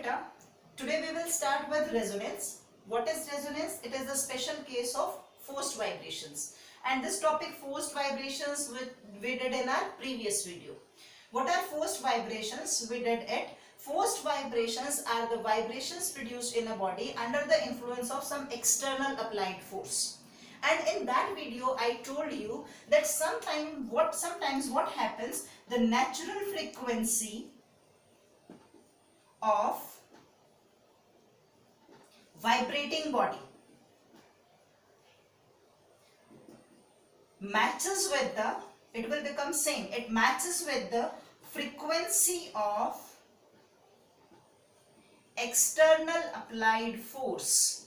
beta. Today we will start with resonance. What is resonance? It is a special case of forced vibrations. And this topic forced vibrations we did in our previous video. What are forced vibrations? We did it. Forced vibrations are the vibrations produced in a body under the influence of some external applied force. And in that video I told you that sometimes what happens, the natural frequency of vibrating body matches with the, it will become same, it matches with the frequency of external applied force.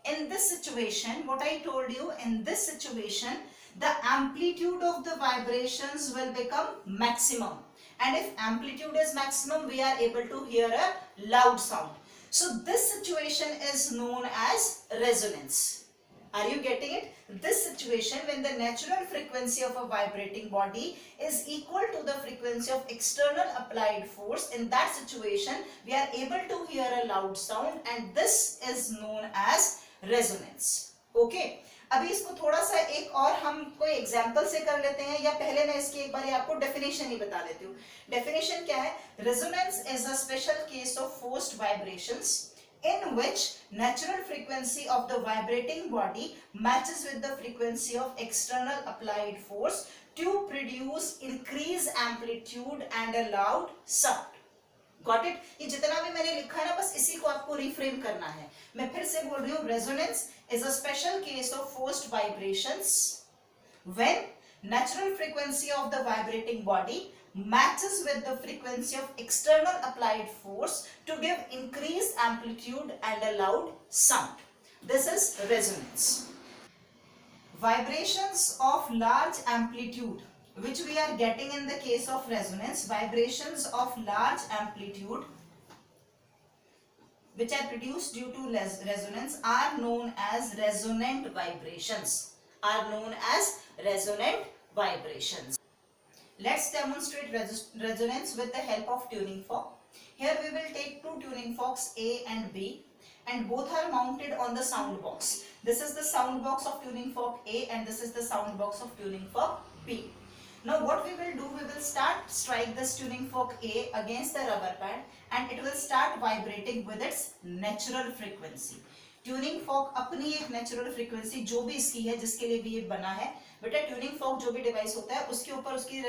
In this situation, what I told you, in this situation the amplitude of the vibrations will become maximum, and if amplitude is maximum we are able to hear a loud sound. So this situation is known as resonance. Are you getting it? This situation, when the natural frequency of a vibrating body is equal to the frequency of external applied force, in that situation we are able to hear a loud sound, and this is known as resonance. Okay, अभी इसको थोड़ा सा एक और हम कोई example से कर लेते हैं, या पहले मैं इसकी एक बार आपको डेफिनेशन ही बता देती हूँ. डेफिनेशन क्या है? Resonance is a special case of forced vibrations in which natural frequency of the vibrating body matches with the frequency of external applied force to produce increased amplitude and a loud sound. Got it? ये जितना भी मैंने लिखा है ना, बस इसी को आपको रिफ्रेम करना है. मैं फिर से बोल रही हूँ, resonance is a special case of forced vibrations when natural frequency of the vibrating body matches with the frequency of external applied force to give increased amplitude and a loud sound. This is resonance. Vibrations of large amplitude, which we are getting in the case of resonance, vibrations of large amplitude which are produced due to resonance are known as resonant vibrations. Are known as resonant vibrations. Let's demonstrate resonance with the help of tuning fork. Here we will take two tuning forks A and B, and both are mounted on the sound box. This is the sound box of tuning fork A and this is the sound box of tuning fork B. Now what we will do, we will strike this tuning fork A against the rubber pad, and it will start vibrating with its natural frequency. Tuning fork अपनी एक natural frequency जो भी इसकी है, जिसके लिए भी ये बना है, बेटा ट्यूनिंग फॉर्क जो भी डिवाइस होता है उसके ऊपर उसकी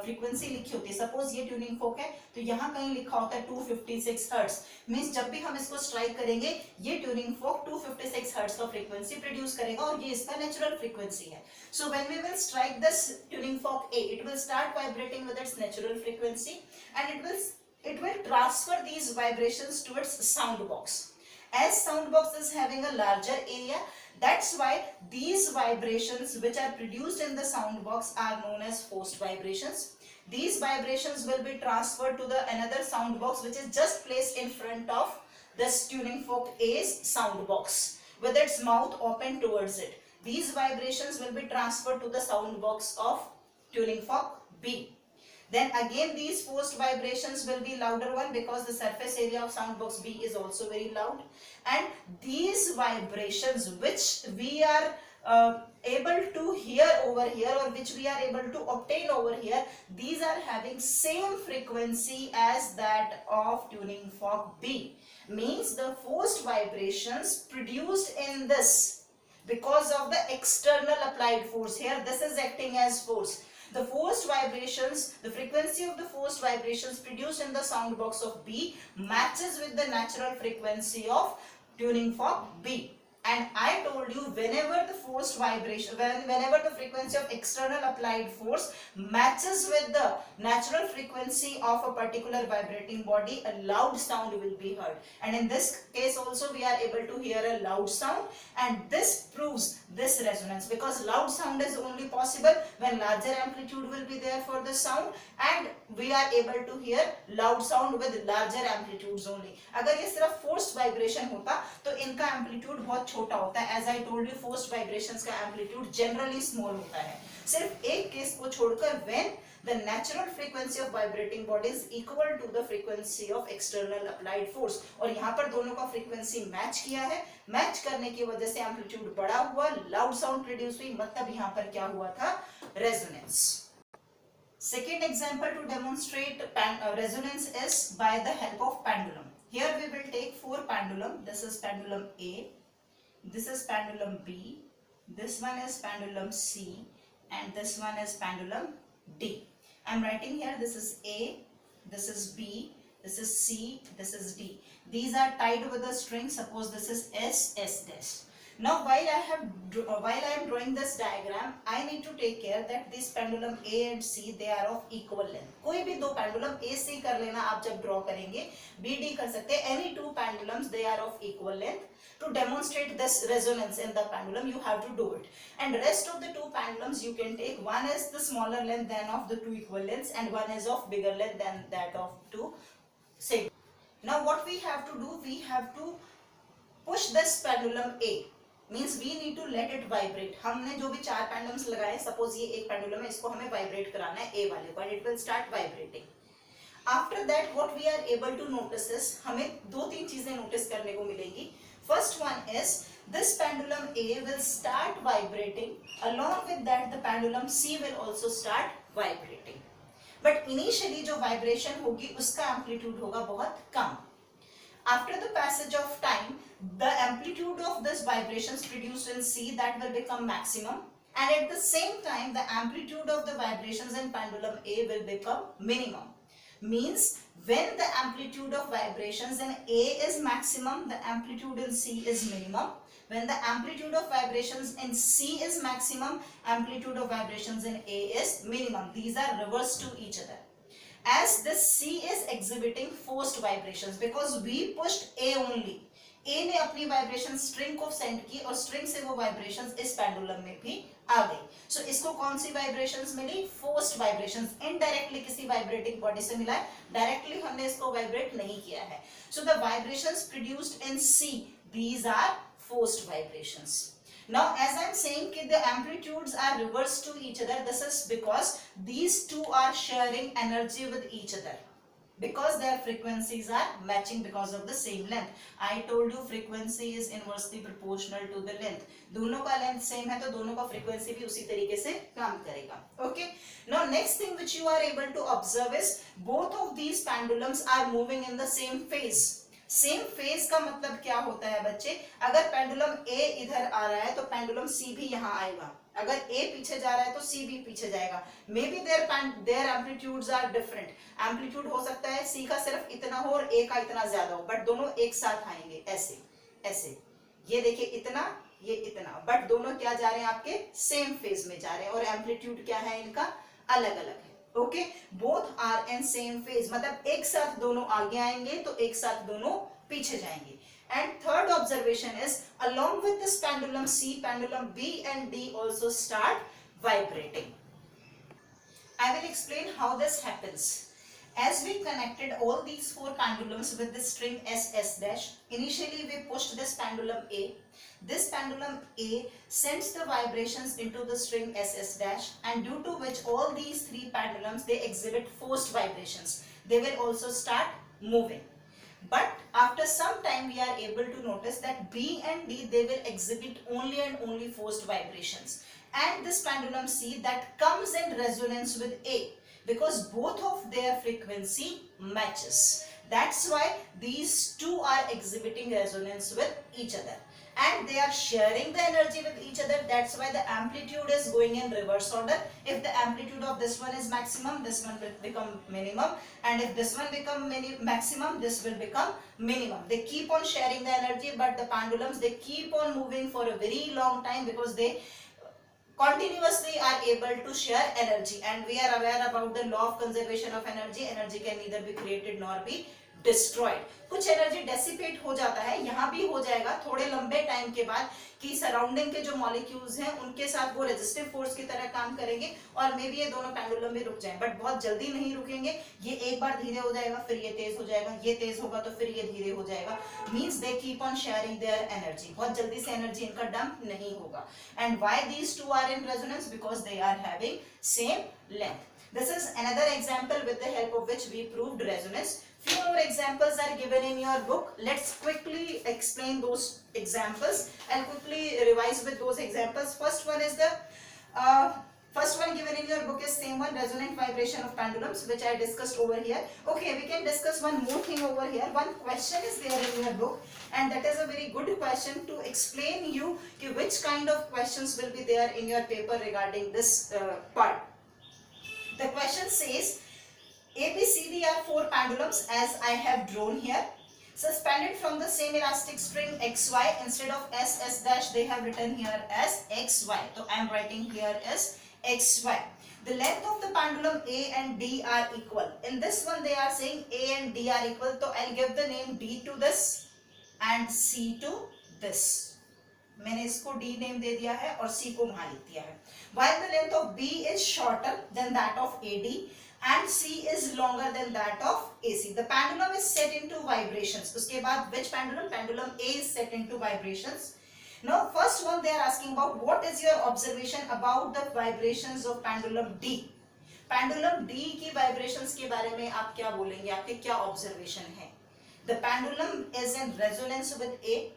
फ्रीक्वेंसी लिखी होती है. सपोज ये ट्यूनिंग फॉर्क है तो यहाँ कहीं लिखा होता है 256 हर्ट्ज. मींस जब भी हम इसको स्ट्राइक करेंगे ये ट्यूनिंग फॉर्क 256 हर्ट्ज का फ्रीक्वेंसी प्रोड्यूस करेगा, और ये इसका नेचुरल फ्रीक्वेंसी है. So when we will strike this tuning fork A, it will start vibrating with its natural frequency, and it will transfer these vibrations to its sound box. As sound box is having a larger area, that's why these vibrations which are produced in the sound box are known as forced vibrations. These vibrations will be transferred to the another sound box which is just placed in front of this tuning fork A's sound box with its mouth open towards it. These vibrations will be transferred to the sound box of tuning fork B. Then again these forced vibrations will be louder one, because the surface area of sound box B is also very loud, and these vibrations which we are able to hear over here, or which we are able to obtain over here, these are having same frequency as that of tuning fork B. Means the forced vibrations produced in this because of the external applied force, here this is acting as force. The forced vibrations, the frequency of the forced vibrations produced in the sound box of B matches with the natural frequency of tuning fork B. And I told you, whenever the forced vibration, whenever the frequency of external applied force matches with the natural frequency of a particular vibrating body, a loud sound will be heard. And in this case also we are able to hear a loud sound, and this proves this resonance, because loud sound is only possible when larger amplitude will be there for the sound, and we are able to hear loud sound with larger amplitudes only. अगर ये सिर्फ forced vibration होता तो इनका amplitude बहुत छोटा होता है. As I told you, forced vibrations का amplitude generally small होता है. सिर्फ एक केस को छोड़कर when the natural frequency of vibrating body is equal to the frequency of external applied force. और यहाँ पर दोनों का frequency मैच किया है, मैच करने की वजह से एम्पलीट्यूड बड़ा हुआ, लाउड साउंड प्रोड्यूस हुई, मतलब यहाँ पर क्या हुआ था, resonance. Second example to demonstrate resonance is by the help of pendulum. Here we will take 4 pendulum. This is pendulum A, this is pendulum B, this one is pendulum C, and this one is pendulum D. I am writing here, this is A, this is B, this is C, this is D. These are tied with a string. Suppose this is S, S dash. Now while I am drawing this diagram, I need to take care that this pendulum A and C, they are of equal length. कोई भी दो pendulum A C कर लेना आप जब draw करेंगे, B D कर सकते हैं. Any two pendulums, they are of equal length. To demonstrate this resonance in the pendulum, you have to do it. And rest of the two pendulums you can take. One is the smaller length than of the two equal lengths, and one is of bigger length than that of two same. Now what we have to do, we have to push this pendulum A. Means we need to let it vibrate. हमने जो भी 4 pendulums लगाए, suppose ये एक pendulum है, इसको हमें vibrate कराना है A वाले पर, it will start vibrating. After that what we are able to notice is, हमें 2-3 चीजें notice करने को मिलेंगी. First one is, this pendulum A will start vibrating. Along with that the pendulum C will also start vibrating. But initially जो vibration होगी उसका amplitude होगा बहुत कम. After the passage of time, the amplitude of this vibrations produced in C, that will become maximum, and at the same time the amplitude of the vibrations in pendulum A will become minimum. Means when the amplitude of vibrations in A is maximum, the amplitude in C is minimum. When the amplitude of vibrations in C is maximum, amplitude of vibrations in A is minimum. These are reversed to each other. As this C is exhibiting forced vibrations, because we pushed A only. A ने अपनी vibration string को send की और string से वो vibrations इस pendulum में भी आ गई. सो इसको कौन सी वाइब्रेशंस मिली, फोर्स्ड वाइब्रेशंस. इनडायरेक्टली किसी वाइब्रेटिंग बॉडी से मिला है, डायरेक्टली हमने इसको वाइब्रेट नहीं किया है. So the vibrations produced in C, these are forced vibrations. Now as I am saying that the amplitudes are reversed to each other, this is because these two are sharing energy with each other, because their frequencies are matching because of the same length. I told you frequency is inversely proportional to the length. दोनों का length same है तो दोनों का frequency भी उसी तरीके से काम करेगा. Okay. Now next thing which you are able to observe is, both of these pendulums are moving in the same phase. Same phase का मतलब क्या होता है बच्चे, अगर पेंडुलम A इधर आ रहा है तो पेंडुलम C भी यहाँ आएगा. अगर A पीछे जा रहा है तो C भी पीछे जाएगा. May be their amplitudes are different. Amplitude हो सकता है C का सिर्फ इतना हो और A का इतना ज्यादा हो, बट दोनों एक साथ आएंगे ऐसे ऐसे. ये देखिए इतना, ये इतना, बट दोनों क्या जा रहे हैं, आपके सेम फेज में जा रहे हैं, और एम्पलीट्यूड क्या है इनका, अलग अलग है. Okay, both are in same phase, मतलब एक साथ दोनों आगे आएंगे तो एक साथ दोनों पीछे जाएंगे. And third observation is, along with this pendulum C, pendulum B and D also start vibrating. I will explain how this happens. As we connected all these 4 pendulums with the string S dash, initially we pushed this pendulum A. This pendulum A sends the vibrations into the string S dash, and due to which all these 3 pendulums, they exhibit forced vibrations. They will also start moving. But after some time we are able to notice that B and D, they will exhibit only and only forced vibrations. And this pendulum C, that comes in resonance with A, because both of their frequency matches. That's why these two are exhibiting resonance with each other, and they are sharing the energy with each other. That's why the amplitude is going in reverse order. If the amplitude of this one is maximum, this one will become minimum, and if this one become maximum, this will become minimum. They keep on sharing the energy, but the pendulums, they keep on moving for a very long time, because they continuously are able to share energy. And we are aware about the law of conservation of energy. Energy can neither be created nor be destroyed. कुछ energy dissipate हो जाता है, यहाँ भी हो जाएगा थोड़े लंबे टाइम के बाद, कि सराउंडिंग के जो मॉलिक्यूल्स हैं उनके साथ वो रेजिस्टिव फोर्स की तरह काम करेंगे, और मे बी ये दोनों पेंडुलम भी रुक जाएं, बट बहुत जल्दी नहीं रुकेंगे. ये एक बार धीरे हो जाएगा, फिर ये तेज हो जाएगा, ये तेज होगा तो फिर ये धीरे हो जाएगा. Means they keep on sharing their energy. बहुत जल्दी से एनर्जी इनका डंप नहीं होगा. And why these two are in resonance, because they are having same length. This is another example with the help of which we proved resonance. Few more examples are given in your book. Let's quickly explain those examples. I'll quickly revise with those examples. First one is the first one given in your book is same one, resonant vibration of pendulums, which I discussed over here. Okay, we can discuss one more thing over here. One question is there in your book, and that is a very good question to explain you which kind of questions will be there in your paper regarding this part. The question says A, B, C, D are four pendulums as I have drawn here. Suspended from the same elastic string XY, instead of S dash they have written here as XY. So I am writing here as XY. The length of the pendulum A and D are equal. In this one they are saying A and D are equal. So I will give the name D to this and C to this. मैंने इसको D name दे दिया है और C को वहां लिख दिया है. While the length of B is shorter than that of AD and C is longer than that of AC. The pendulum is set into vibrations. उसके बाद which pendulum? Pendulum A is set into vibrations. Now first one they are asking about what is your observation about the vibrations of pendulum D. Pendulum D की vibrations के बारे में आप क्या बोलेंगे? आपके क्या observation है? The pendulum is in resonance with A.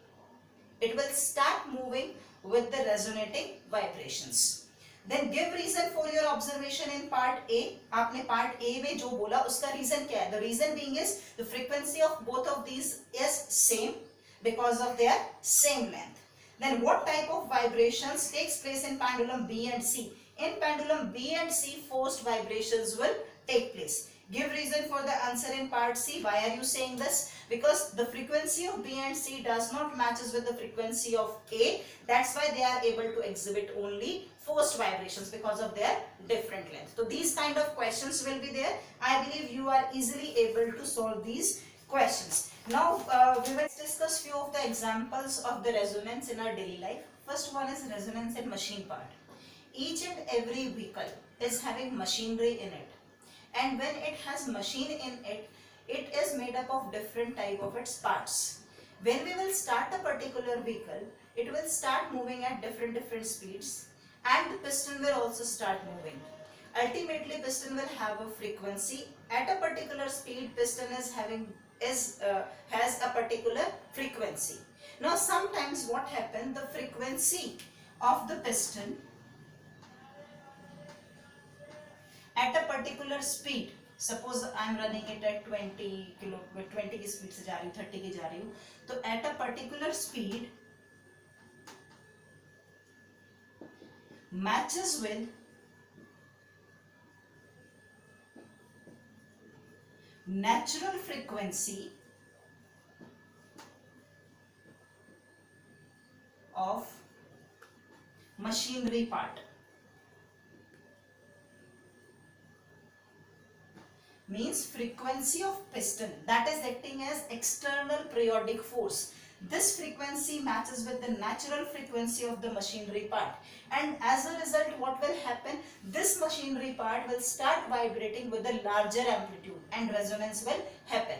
It will start moving with the resonating vibrations. Then give reason for your observation in part A. आपने part A में जो बोला उसका reason क्या है? The reason being is the frequency of both of these is same because of their same length. Then what type of vibrations takes place in pendulum B and C? In pendulum B and C, forced vibrations will take place. Give reason for the answer in part C. Why are you saying this? Because the frequency of B and C does not matches with the frequency of A. That's why they are able to exhibit only forced vibrations because of their different length. So these kind of questions will be there. I believe you are easily able to solve these questions. Now we will discuss few of the examples of the resonance in our daily life. First one is resonance in machine part. Each and every vehicle is having machinery in it. And when it has machine in it, it is made up of different type of its parts. When we will start a particular vehicle, it will start moving at different speeds, and the piston will also start moving. Ultimately, piston will have a frequency. At a particular speed, piston has a particular frequency. Now, sometimes what happens, the frequency of the piston at a particular speed, suppose I am running it at 20 की speed से जा रही हूँ, 30 की जा रही हूँ, तो at a particular speed matches with natural frequency of machinery part. Means frequency of piston that is acting as external periodic force. This frequency matches with the natural frequency of the machinery part, and as a result what will happen, this machinery part will start vibrating with a larger amplitude and resonance will happen.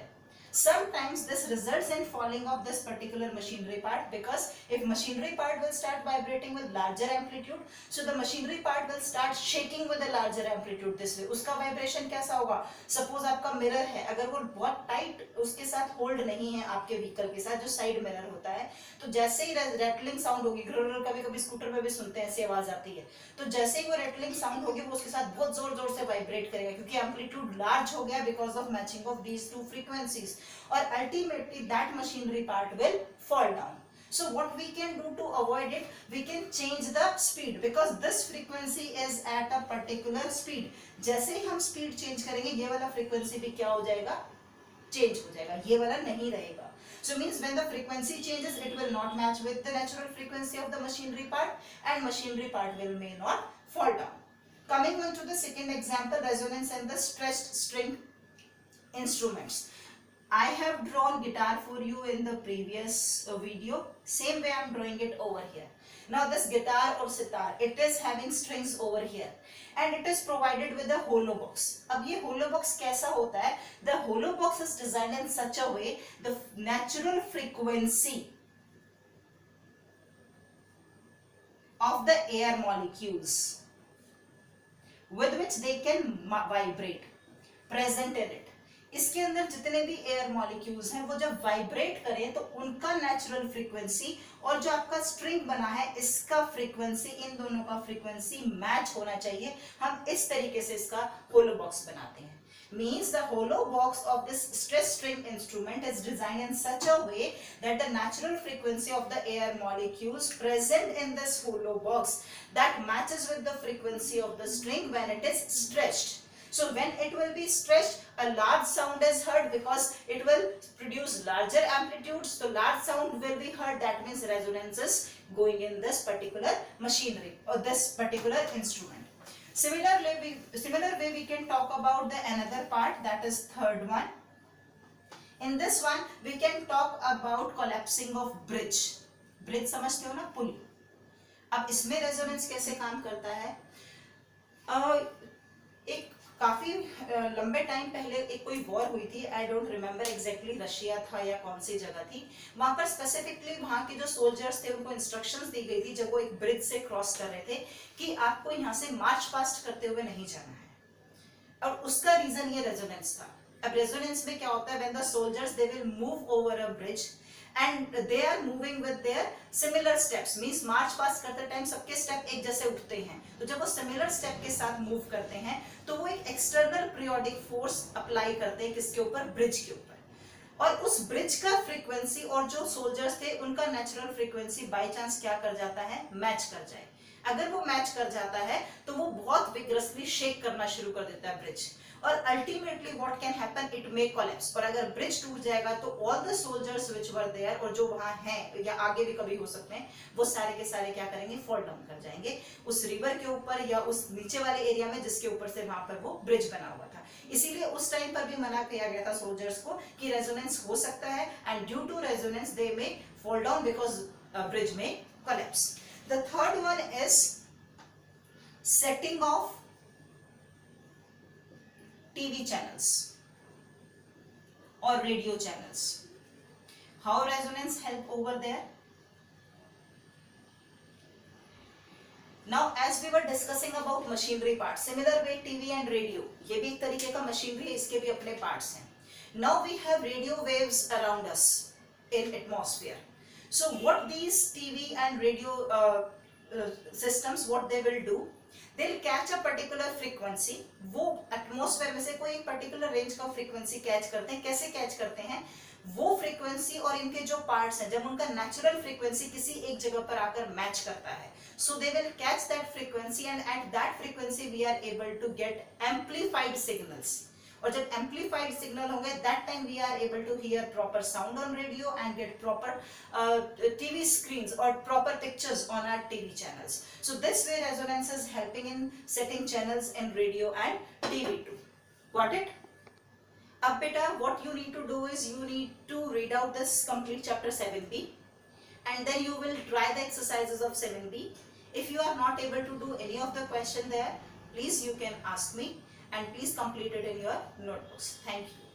Sometimes this results in falling of this particular machinery part, because if machinery part will start vibrating with larger amplitude, so the machinery part will start shaking with a larger amplitude this way. उसका vibration कैसा होगा? Suppose आपका mirror है, अगर वो बहुत tight उसके साथ hold नहीं है आपके vehicle के साथ, जो side mirror होता है, तो जैसे ही rattling sound होगी, कभी-कभी स्कूटर में भी सुनते हैं ऐसी आवाज आती है, तो जैसे ही वो rattling sound होगी वो उसके साथ बहुत जोर-जोर से vibrate करेगा, क्योंकि amplitude large हो गया because of matching of these two frequencies. Or ultimately that machinery part will fall down. So what we can do to avoid it, we can change the speed, because this frequency is at a particular speed. जैसे ही हम speed change करेंगे, ये वाला frequency भी क्या हो जाएगा? Change हो जाएगा, ये वाला नहीं रहेगा. So means when the frequency changes, it will not match with the natural frequency of the machinery part, and machinery part will may not fall down. Coming on to the second example, resonance and the stressed string instruments. I have drawn guitar for you in the previous video. Same way I am drawing it over here. Now this guitar or sitar, it is having strings over here, and it is provided with a hollow box. अब ये hollow box कैसा होता है? The hollow box is designed in such a way, the natural frequency of the air molecules with which they can vibrate present in it. इसके अंदर जितने भी air molecules हैं वो जब वाइब्रेट करें तो उनका नेचुरल फ्रीक्वेंसी और जो आपका स्ट्रिंग बना है इसका फ्रीक्वेंसी, इन दोनों का फ्रीक्वेंसी मैच होना चाहिए. हम इस तरीके से इसका होलो बॉक्स बनाते हैं. Means the hollow box of this stress string instrument is designed in such a way that the natural frequency of the air molecules present in this hollow box that matches with the frequency of the string when it is stretched. So when it will be stretched, a large sound is heard because it will produce larger amplitudes. So large sound will be heard. That means resonance is going in this particular machinery or this particular instrument. Similar way we can talk about the another part, that is third one. In this one we can talk about collapsing of bridge. Bridge समझते हो ना, पुल. अब इसमें resonance कैसे काम करता है? एक काफी लंबे टाइम पहले एक कोई वॉर हुई थी, I don't remember exactly Russia था या कौन सी जगह थी. वहां पर स्पेसिफिकली वहां के जो सोल्जर्स थे उनको इंस्ट्रक्शंस दी गई थी जब वो एक ब्रिज से क्रॉस कर रहे थे कि आपको यहाँ से मार्च पास्ट करते हुए नहीं जाना है. और उसका रीजन ये रेजोनेंस था. अब रेजोनेंस में क्या होता है, when the soldiers they will move over a bridge and they are moving with their similar steps, means मार्च पास करते टाइम सबके स्टेप एक जैसे उठते हैं. तो जब वो सिमिलर स्टेप के साथ मूव करते हैं तो वो एक एक्सटर्नल पीरियोडिक फोर्स अप्लाई करते हैं किसके ऊपर, ब्रिज के ऊपर. और उस ब्रिज का फ्रीक्वेंसी और जो सोल्जर्स थे उनका नेचुरल फ्रीक्वेंसी बाय चांस क्या कर जाता है, मैच कर जाए. अगर वो मैच कर जाता है तो वो बहुत विग्रसली शेक करना शुरू कर देता है ब्रिज, और ultimately what can happen, it may collapse. और अगर ब्रिज टूट जाएगा तो all the soldiers which were there, और जो वहां हैं या आगे भी कभी हो सकते हैं, वो सारे के सारे क्या करेंगे, फॉल डाउन कर जाएंगे उस रिवर के ऊपर या उस नीचे वाले एरिया में जिसके ऊपर से वहां पर वो ब्रिज बना हुआ था. इसीलिए उस टाइम पर भी मना किया गया था सोल्जर्स को कि रेजोनेंस हो सकता है, and due to resonance they may fall down because bridge में collapse. The third one is setting off TV channels or radio channels. How resonance help over there? Now as we were discussing about machinery parts, similar way TV and radio, ये भी एक तरीके का machinery है, इसके भी अपने parts हैं. Now we have radio waves around us in atmosphere. So what these TV and radio systems, what they will do, they'll catch a particular frequency. वो एटमॉस्फेयर में से कोई एक पर्टिकुलर रेंज का फ्रीक्वेंसी कैच करते हैं. कैसे कैच करते हैं, वो फ्रीक्वेंसी और इनके जो पार्ट्स हैं जब उनका नेचुरल फ्रीक्वेंसी किसी एक जगह पर आकर मैच करता है, so they will catch that frequency and at that frequency we are able to get amplified signals. और जब एम्पलीफाइड सिग्नल होंगे that time we are able to hear proper sound on radio and get proper TV screens और proper pictures on our TV channels. So this way resonance is helping in setting channels in radio and TV too. Got it? अब बेटा what you need to do is you need to read out this complete chapter 7b and then you will try the exercises of 7b. If you are not able to do any of the question there, please you can ask me and please complete it in your notebooks. Thank you.